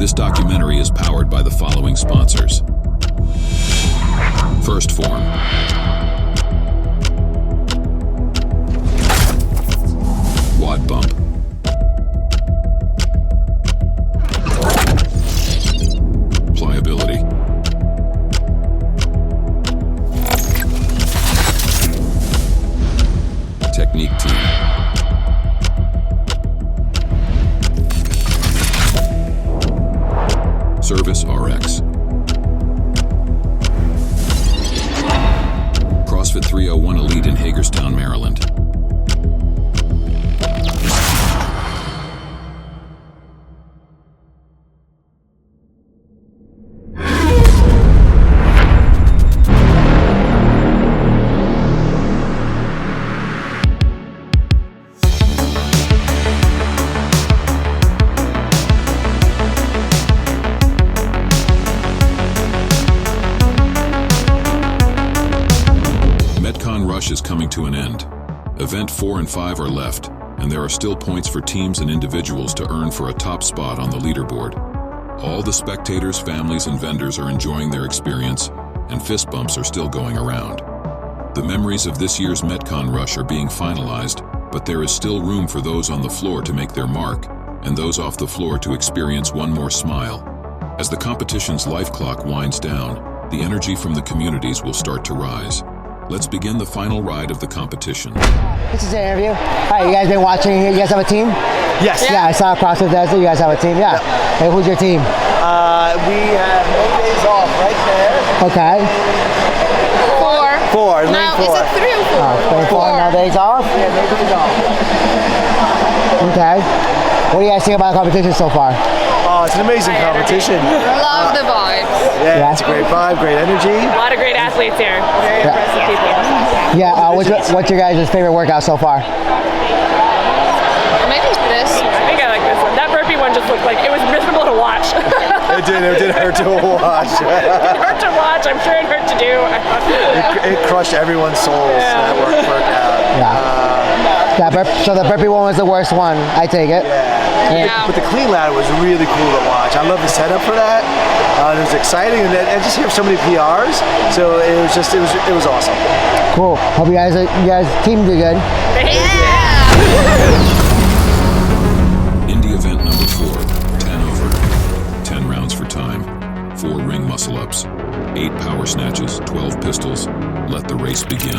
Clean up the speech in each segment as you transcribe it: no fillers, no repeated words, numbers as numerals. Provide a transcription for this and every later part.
This documentary is powered by the following sponsors. First Form. Wad Bump. Pliability. Technique Team. Service RX. CrossFit 301 Elite in Hagerstown, Maryland. Metcon Rush is coming to an end. Event 4 and 5 are left, and there are still points for teams and individuals to earn for a top spot on the leaderboard. All the spectators, families, and vendors are enjoying their experience, and fist bumps are still going around. The memories of this year's Metcon Rush are being finalized, but there is still room for those on the floor to make their mark, and those off the floor to experience one more smile. As the competition's life clock winds down, the energy from the communities will start to rise. Let's begin the final ride of the competition. This is an interview. All right, you guys been watching here? You guys have a team? Yes. Yeah, I saw CrossFit does it. You guys have a team? Yeah. Hey, who's your team? We have no days off right there. Okay. Four. No, is it 3 or 4? Four. No days off? Yeah, no days off. Okay. What do you guys think about the competition so far? Oh, it's an amazing competition. Love the vibes. Yeah, it's a great vibe, great energy. A lot of great athletes here. Very impressive people. Yeah, what's your guys' favorite workout so far? Maybe this. I think I like this one. That burpee one just looked like it was miserable to watch. It did hurt to watch. It hurt to watch. I'm sure it hurt to do. It crushed everyone's souls, that workout. So the burpee one was the worst one, I take it. Yeah. But the clean ladder was really cool to watch. I love the setup for that. It was exciting, and just hear so many PRs. So it was awesome. Cool. Hope you guys team do good. Yeah. Indie event number 4, 10 over, 10 rounds for time, 4 ring muscle ups, 8 power snatches, 12 pistols. Let the race begin.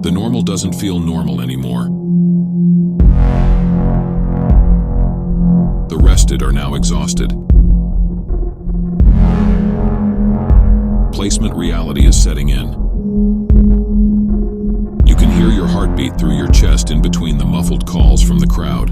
The normal doesn't feel normal anymore. The rested are now exhausted. Placement reality is setting in. You can hear your heartbeat through your chest in between the muffled calls from the crowd.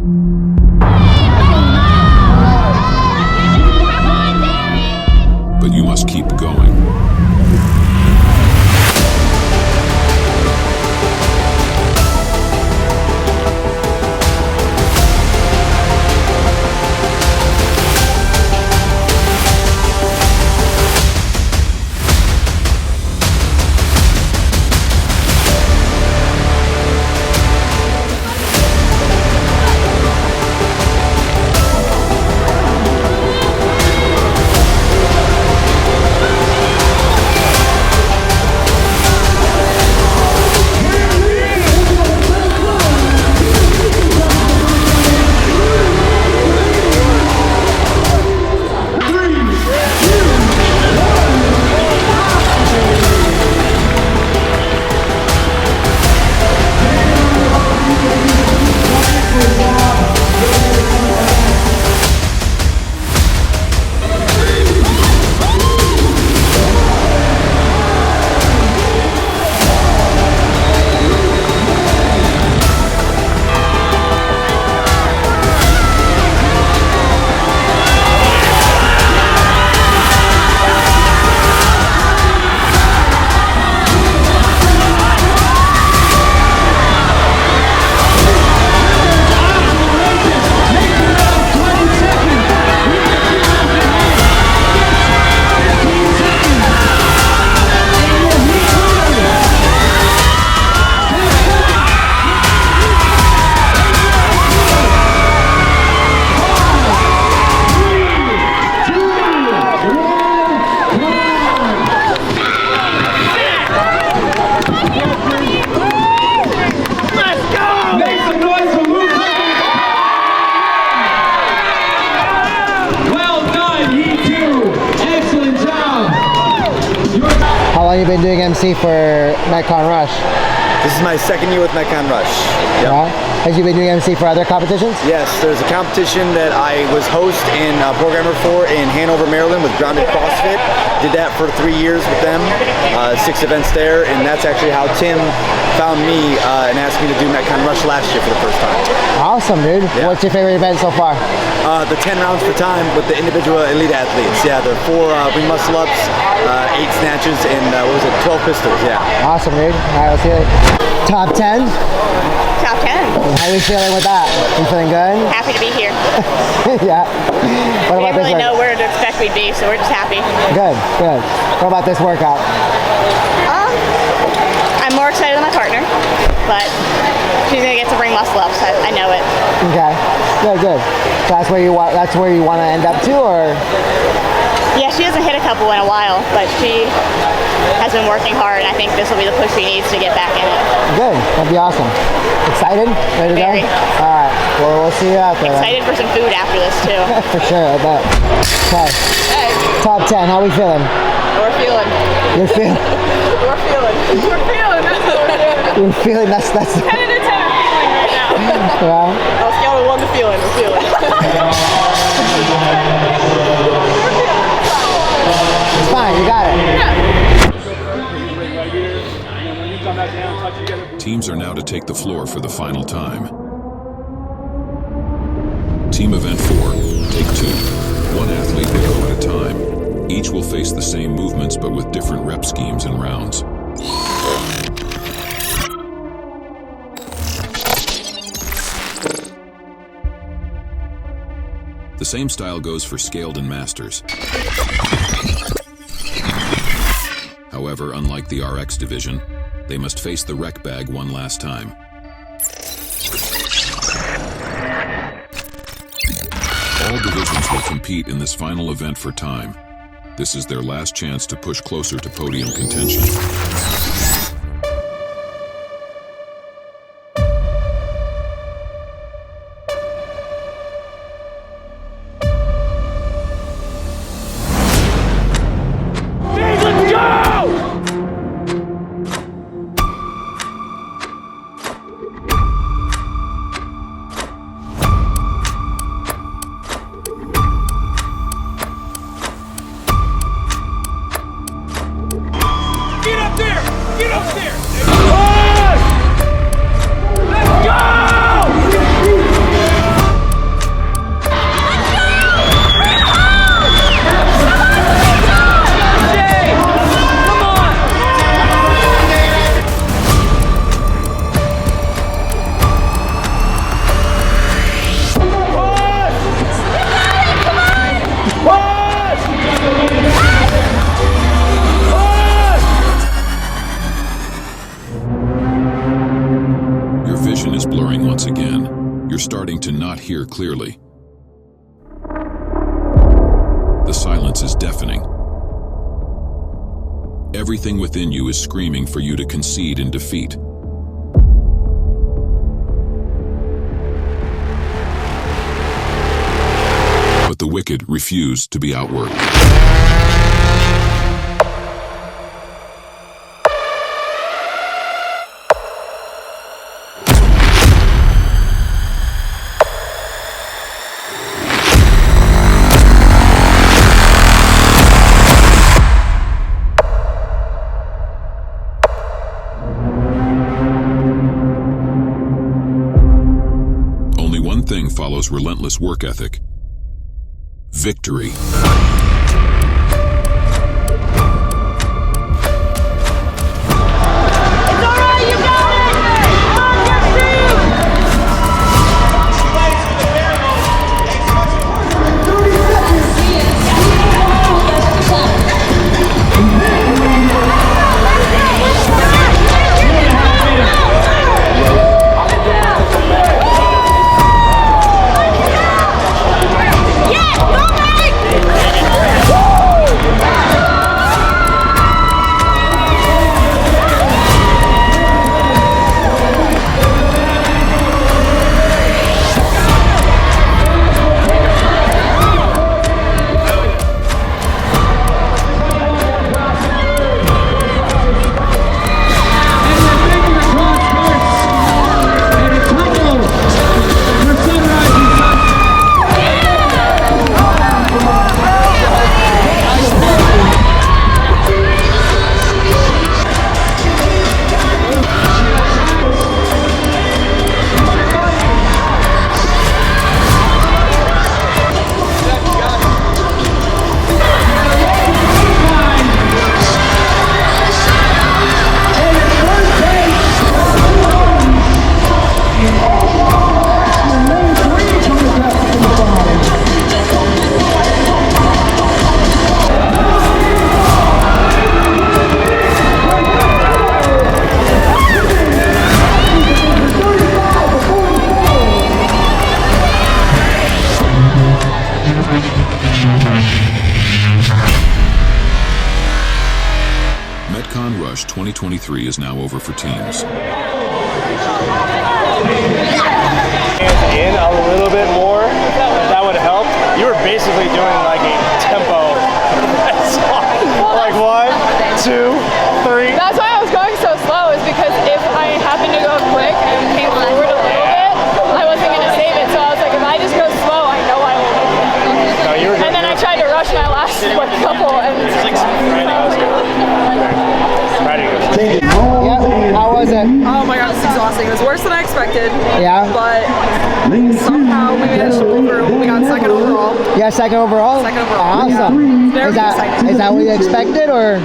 long have you been doing MC for Metcon Rush? This is my second year with Metcon Rush. Yep. Yeah. Have you been doing MC for other competitions? Yes, there's a competition that I was host and programmer for in Hanover, Maryland with Grounded CrossFit. Did that for 3 years with them, 6 events there, and that's actually how Tim found me and asked me to do Metcon Rush last year for the first time. Awesome, dude. Yeah. What's your favorite event so far? The 10 rounds per time with the individual elite athletes. Yeah, the 4 ring muscle ups, 8 snatches, and 12 pistols. Yeah. Awesome, dude. All right, let's hear it. Top 10? Top 10. How are you feeling with that? You feeling good? Happy to be here. Yeah. What We about didn't really this know workout? where to expect we'd be, so we're just happy. Good, good. What about this workout? I'm more excited than my partner, but she's gonna get some ring muscle ups. I know it. Okay. Good, good. So that's where you want. That's where you want to end up to, or? Yeah, she hasn't hit a couple in a while, but she has been working hard, and I think this will be the push she needs to get back in it. Good. That'd be awesome. Excited? Ready to Very. go? All right. Well, we'll see you out there. Excited for some food after this too. For sure. I bet. Okay. Top 10. How we feeling? We're feeling. You're feeling. We're feeling. We're feeling. That's what we're doing. You're feeling. That's. 10 out of 10 feeling right now. Yeah. On a scale of 1 to feeling, we're feeling. It's fine. You got it. Teams are now to take the floor for the final time. Team Event 4, take 2. One athlete will go at a time. Each will face the same movements but with different rep schemes and rounds. The same style goes for Scaled and Masters. However, unlike the RX division, they must face the rec bag one last time. All divisions will compete in this final event for time. This is their last chance to push closer to podium contention. You're starting to not hear clearly. The silence is deafening. Everything within you is screaming for you to concede in defeat. But the wicked refuse to be outworked. Thing follows relentless work ethic. Victory. 2023 is now over for teams. In a little bit more, that would help. You were basically doing like a tempo song. Like 1, 2, 3. That's why I was going so slow, is because if I happened to go quick and came forward a little bit, I wasn't going to save it. So I was like, if I just go slow, I know I will make it. No, you were and then I tried to rush my last couple, and Yeah, how was it? Oh my god, it's exhausting. It was worse than I expected. Yeah. But somehow we managed to pull through. We got second overall. Yeah, second overall? Second overall. Awesome. Very exciting. Is that what you expected, or?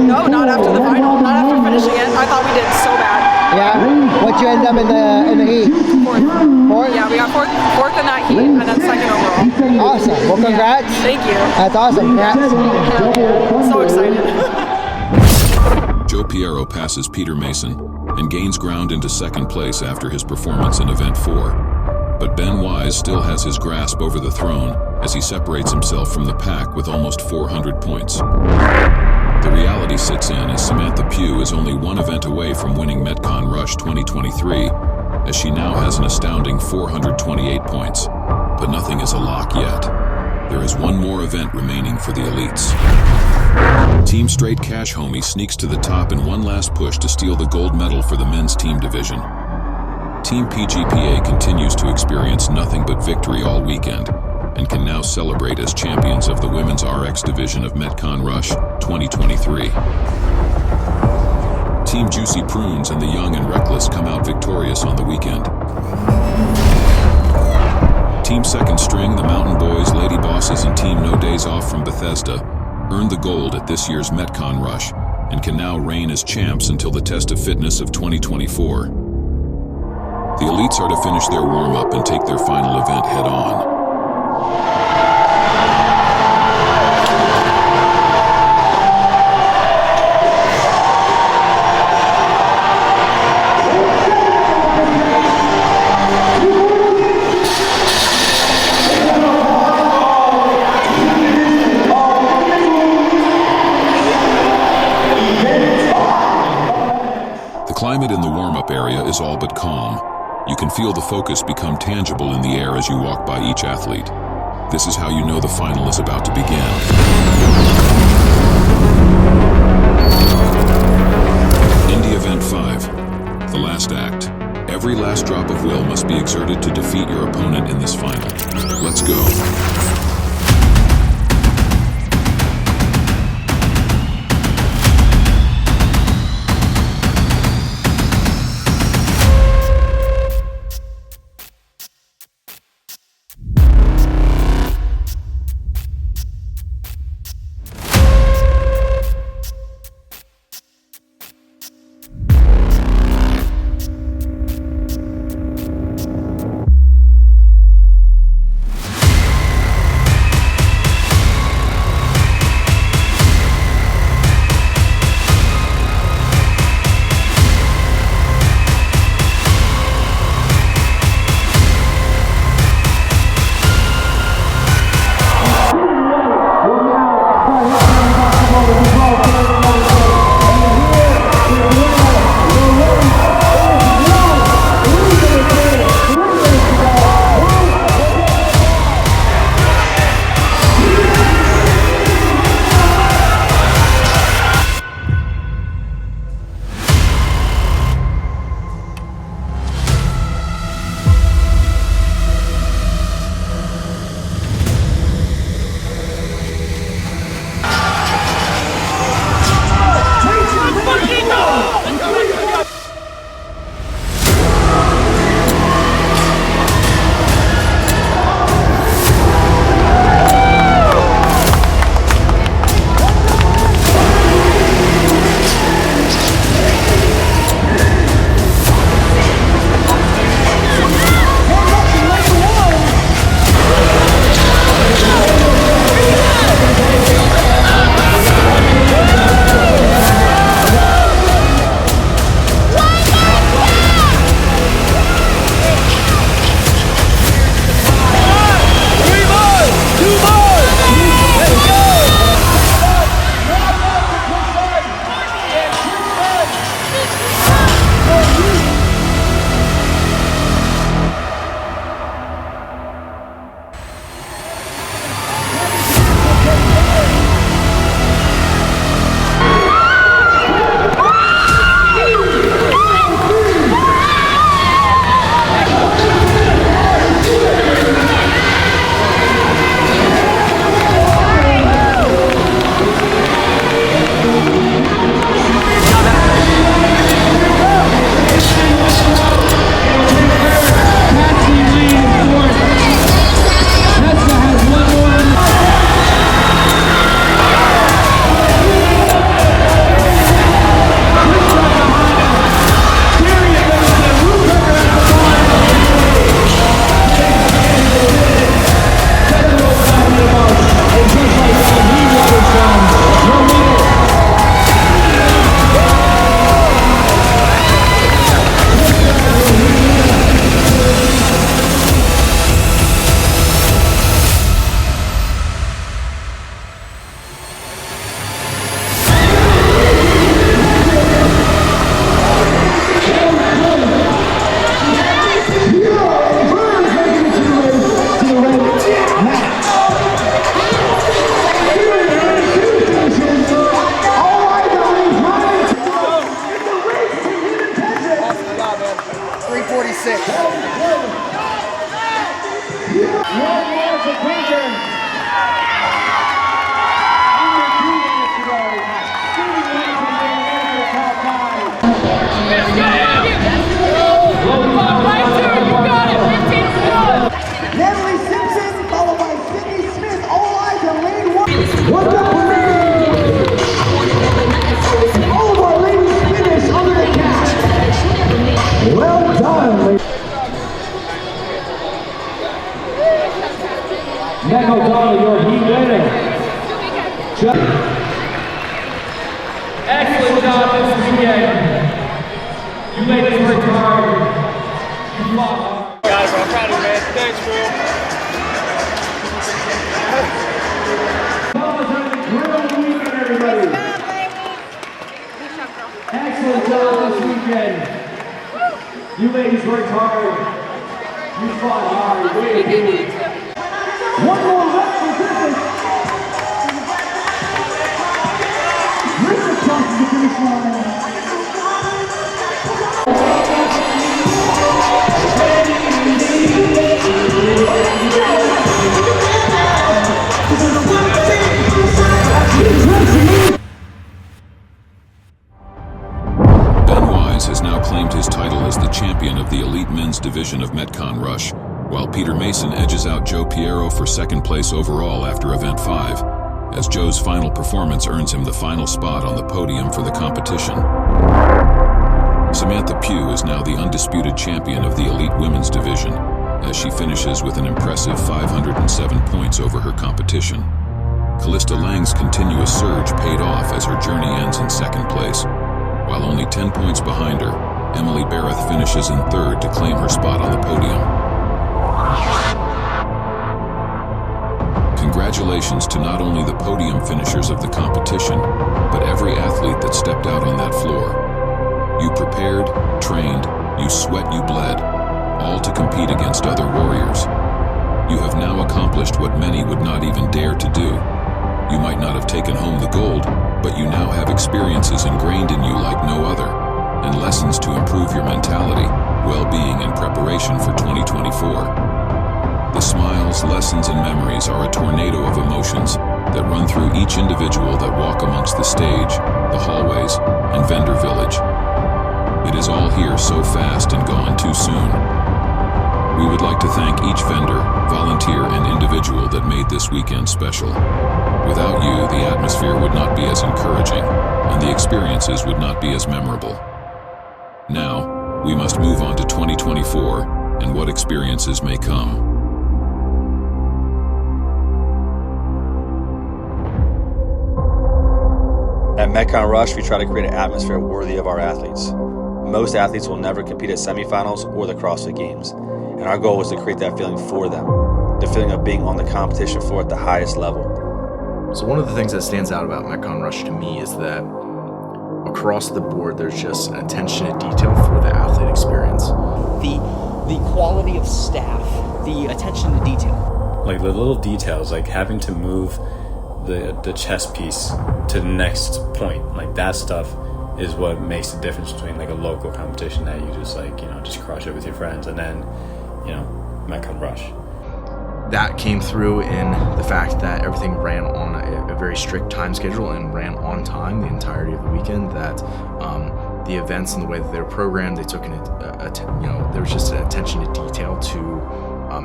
No, not after the final. Not after finishing it. I thought we did so bad. Yeah? What'd you end up in the heat? Fourth? Yeah, we got fourth in that heat, and then second overall. Awesome. Well, congrats. Thank you. That's awesome. Congrats. So excited. Joe Piero passes Peter Mason and gains ground into second place after his performance in Event 4. But Ben Wise still has his grasp over the throne as he separates himself from the pack with almost 400 points. The reality sits in as Samantha Pugh is only one event away from winning Metcon Rush 2023, as she now has an astounding 428 points. But nothing is a lock yet. There is one more event remaining for the elites. Team Straight Cash Homie sneaks to the top in one last push to steal the gold medal for the men's team division. Team PGPA continues to experience nothing but victory all weekend and can now celebrate as champions of the women's RX division of Metcon Rush 2023. Team Juicy Prunes and the Young and Reckless come out victorious on the weekend. Team Second String, the Mountain Boys, Lady Bosses, and Team No Days Off from Bethesda earned the gold at this year's Metcon Rush and can now reign as champs until the Test of Fitness of 2024. The elites are to finish their warm-up and take their final event head-on. The climate in the warm-up area is all but calm. You can feel the focus become tangible in the air as you walk by each athlete. This is how you know the final is about to begin. Indie Event 5, the last act. Every last drop of will must be exerted to defeat your opponent in this final. Let's go. That goes on to your heat winner. Excellent job this weekend. You ladies worked hard. You fought hard. Guys, I'm proud of you, man. Thanks, bro. Everybody. Excellent job this weekend. You ladies worked hard. You fought hard. Way to do. One more rep for Griffith. Griffith crosses the finish line. Has now claimed his title as the champion of the elite men's division of Metcon Rush, while Peter Mason edges out Joe Piero for second place overall after Event 5, as Joe's final performance earns him the final spot on the podium for the competition. Samantha Pugh is now the undisputed champion of the elite women's division, as she finishes with an impressive 507 points over her competition. Callista Lang's continuous surge paid off as her journey ends in second place, while only 10 points behind her, Emily Barrett finishes in third to claim her spot on the podium. Congratulations to not only the podium finishers of the competition, but every athlete that stepped out on that floor. You prepared, trained, you sweat, you bled, all to compete against other warriors. You have now accomplished what many would not even dare to do. You might not have taken home the gold, but you now have experiences ingrained in you like no other, and lessons to improve your mentality, well-being, and preparation for 2024. The smiles, lessons, and memories are a tornado of emotions that run through each individual that walk amongst the stage, the hallways, and vendor village. It is all here so fast and gone too soon. We would like to thank each vendor, volunteer, and individual that made this weekend special. Without you, the atmosphere would not be as encouraging, and the experiences would not be as memorable. Now, we must move on to 2024 and what experiences may come. At Metcon Rush, we try to create an atmosphere worthy of our athletes. Most athletes will never compete at semifinals or the CrossFit Games, and our goal was to create that feeling for them, the feeling of being on the competition floor at the highest level. So one of the things that stands out about Metcon Rush to me is that across the board, there's just an attention to detail for the athlete experience. The quality of staff, the attention to detail. Like the little details, like having to move the chess piece to the next point, like that stuff is what makes the difference between like a local competition that you just like, just crush it with your friends, and then, Metcon Rush. That came through in the fact that everything ran on a very strict time schedule and ran on time the entirety of the weekend, that the events and the way that they were programmed, they took there was just an attention to detail to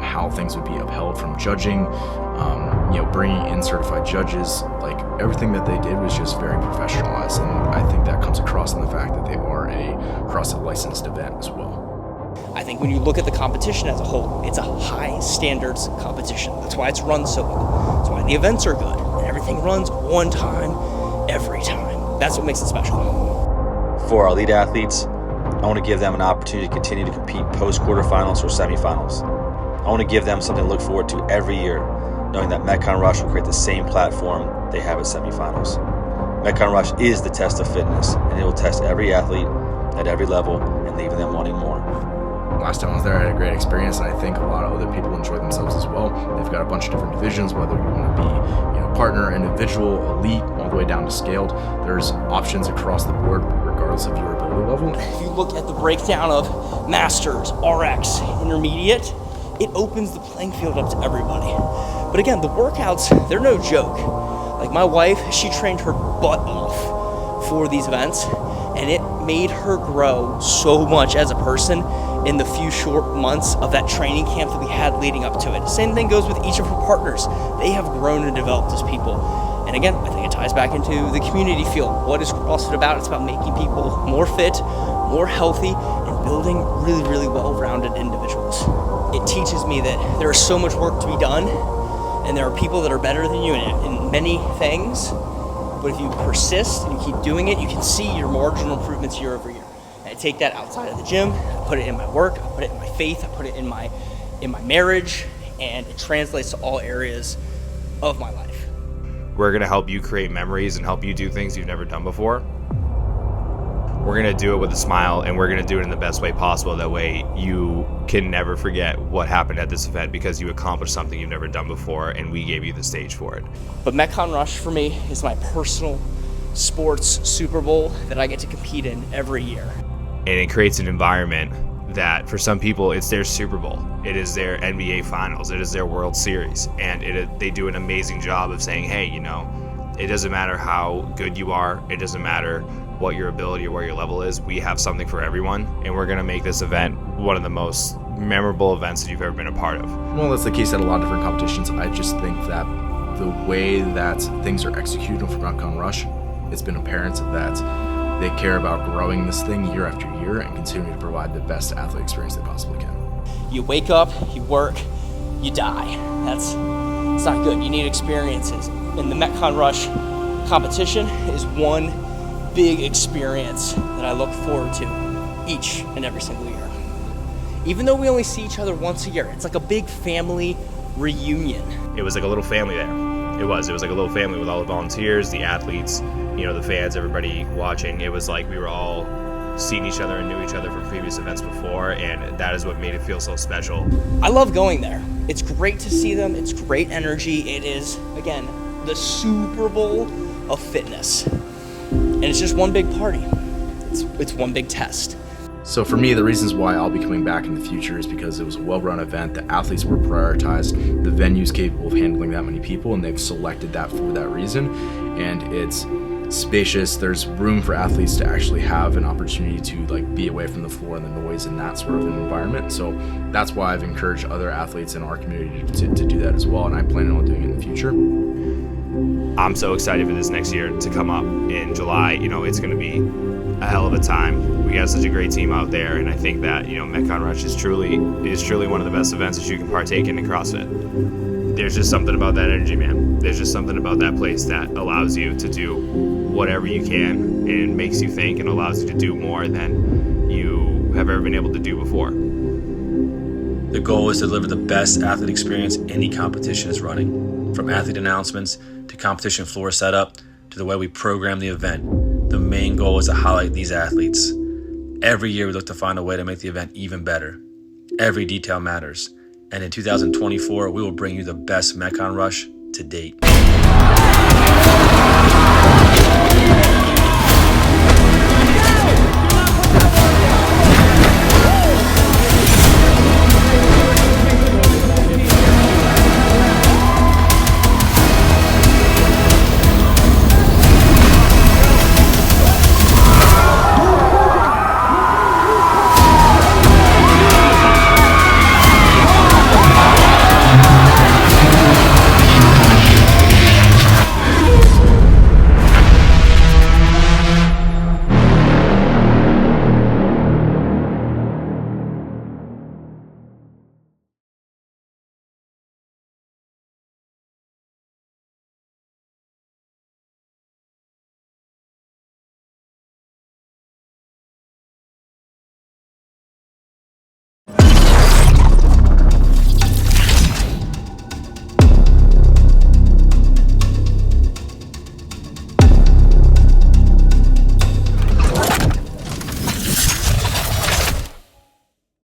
how things would be upheld from judging, bringing in certified judges. Like everything that they did was just very professionalized, and I think that comes across in the fact that they are a CrossFit licensed event as well. I think when you look at the competition as a whole, it's a high standards competition. That's why it's run so well. That's why the events are good. And everything runs on time, every time. That's what makes it special. For our elite athletes, I want to give them an opportunity to continue to compete post-quarterfinals or semifinals. I want to give them something to look forward to every year, knowing that Metcon Rush will create the same platform they have at semifinals. Metcon Rush is the test of fitness, and it will test every athlete at every level and leave them wanting more. Last time I was there, I had a great experience, and I think a lot of other people enjoyed themselves as well. They've got a bunch of different divisions, whether you want to be, partner, individual, elite, all the way down to scaled. There's options across the board, regardless of your ability level. If you look at the breakdown of Masters, RX, Intermediate, it opens the playing field up to everybody. But again, the workouts, they're no joke. Like my wife, she trained her butt off for these events, and it made her grow so much as a person in the few short months of that training camp that we had leading up to it. Same thing goes with each of her partners. They have grown and developed as people. And again, I think it ties back into the community feel. What is CrossFit about? It's about making people more fit, more healthy, and building really, really well-rounded individuals. It teaches me that there is so much work to be done, And there are people that are better than you in many things, but if you persist and you keep doing it, you can see your marginal improvements year over year. And I take that outside of the gym, I put it in my work, I put it in my faith, I put it in my marriage, and it translates to all areas of my life. We're gonna help you create memories and help you do things you've never done before. We're gonna do it with a smile, and we're gonna do it in the best way possible. That way you can never forget what happened at this event because you accomplished something you've never done before, and we gave you the stage for it. But Metcon Rush for me is my personal sports Super Bowl that I get to compete in every year. And it creates an environment that for some people it's their Super Bowl, it is their NBA Finals, it is their World Series, and they do an amazing job of saying, hey, you know, it doesn't matter how good you are, it doesn't matter what your ability or where your level is, we have something for everyone, and we're gonna make this event one of the most memorable events that you've ever been a part of. Well, that's the case at a lot of different competitions. I just think that the way that things are executed for Metcon Rush, it's been apparent that they care about growing this thing year after year and continuing to provide the best athlete experience they possibly can. You wake up, you work, you die. It's not good. You need experiences. And the Metcon Rush competition is one big experience that I look forward to each and every single year. Even though we only see each other once a year, it's like a big family reunion. It was like a little family there. It was like a little family with all the volunteers, the athletes, you know, the fans, everybody watching. It was like we were all seeing each other and knew each other from previous events before, and that is what made it feel so special. I love going there. It's great to see them. It's great energy. It is, again, the Super Bowl of fitness. And it's just one big party. It's one big test. So for me, the reasons why I'll be coming back in the future is because it was a well-run event, the athletes were prioritized, the venue's capable of handling that many people, and they've selected that for that reason. And it's spacious, there's room for athletes to actually have an opportunity to like be away from the floor and the noise and that sort of an environment. So that's why I've encouraged other athletes in our community to do that as well, and I plan on doing it in the future. I'm so excited for this next year to come up in July. You know, it's going to be a hell of a time. We got such a great team out there, and I think that, you know, Metcon Rush is truly one of the best events that you can partake in CrossFit. There's just something about that energy, man. There's just something about that place that allows you to do whatever you can and makes you think and allows you to do more than you have ever been able to do before. The goal is to deliver the best athlete experience any competition is running. From athlete announcements to competition floor setup to the way we program the event, the main goal is to highlight these athletes. Every year we look to find a way to make the event even better. Every detail matters. And in 2024, we will bring you the best Metcon Rush to date.